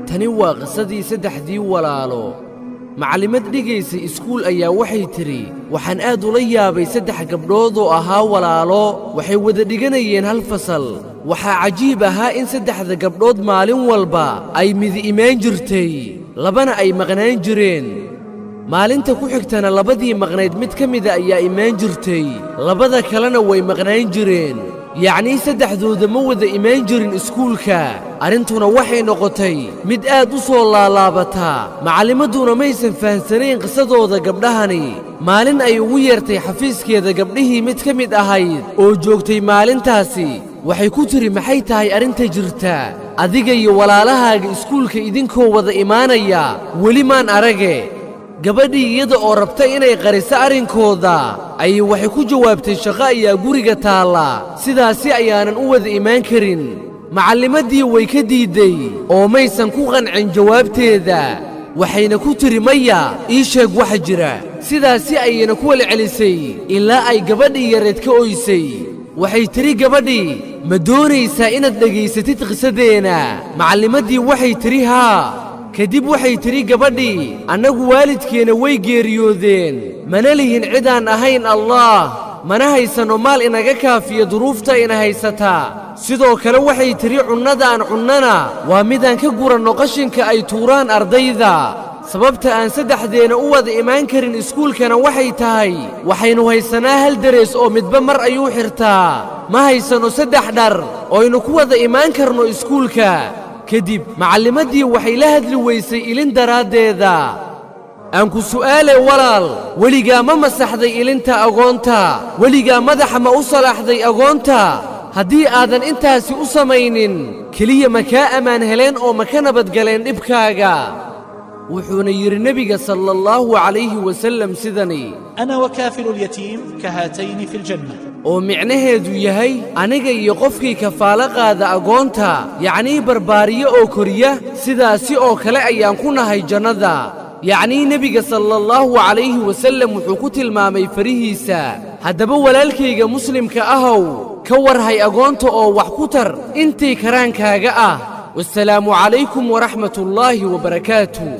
tani waa qisadii saddexdii walaalo macallimad dhigaysay iskuul ayaa waxay tidhi waxaan aad ula yaabay saddex gabdhood oo ahaa walaalo waxay wada dhiganayeen hal fasal waxaa cajiib ahaa in saddexda gabdhood maalin walba ay midi imaan jirtay labana ay maqnaan jireen maalinta ku xigtana labadii maqnayd mid ka mida ayaa imaan jirtay labada kalena way maqnaan jireen yacnii saddexdooda ma wada imaan jirin iskuulka arrintuna waxay noqotay mid aad u soo laalaabata macallimadduna maysan fahansanayn qisadooda gabdhahani maalin ay ugu yeertay xafiiskeeda gabdhihii mid ka mid ahayd oo joogtay maalintaasi waxay ku tidhi maxay tahay arrinta jirta adiga iyo walaalahaaga iskuulka idinkoo wada imaanaya weli maan arage gabadhii iyada oo rabta inay qariso arrinkooda ayay waxay ku jawaabtay shaqo ayaa guriga taalla sidaasi ayaanan u wada imaan karin macallimaddii way ka diidday oo maysan ku qancin jawaabteeda waxayna ku tidhi maya ii sheeg waxa jira sidaasi ayayna ku walcelisay ilaa ay gabadhii yareed ka oysay waxay tidhi gabadhii ma doonaysaa inaad dhegaysatid qisadeenna macallimaddii waxay tidhi haa kadib waxay tidhi gabadhii annagu waalidkeenna way geeriyoodeen mana lihin cidaan ahayn allaah mana haysanno maal inaga kaafiya duruufta ina haysataa sidoo kale waxay tidhi cunnadaan cunnana waa midaan ka guranno qashinka ay tuuraan ardayda sababta aan saddexdeenna u wada imaan karin iskuulkana waxay tahay waxaynu haysanaa hal darees oo midba mar ayuu xirtaa ma haysanno saddex dhar ooynu ku wada imaan karno iskuulka kadib macallimaddii waxay la hadli weysay ilin daraaddeeda aan ku su'aale walaal weligaa ma masaxday ilinta agoonta weligaa madaxa ma u salaaxday agoonta haddii aadan intaasi u samaynin keliya ma kaa ammaan heleen oo ma ka nabadgaleen dhibkaaga wuxuuna yidhi nebiga sala allahu calayhi wasallam sidani ana wakaafilu lyatiim kahaatayni fi ljanna oo micnaheedu yahay aniga iyo qofkii kafaalo qaada agoonta yacnii barbaariye oo koriya sidaasi oo kale ayaan ku nahay jannada yacnii nebiga sala allahu calayhi wasallam wuxuu ku tilmaamay farihiisa haddaba walaalkayga muslimka ahow ka warhay agoonta oo wax ku tar intii karaankaaga ah wassalaamu calaykum waraxmatullaahi wabarakaatuh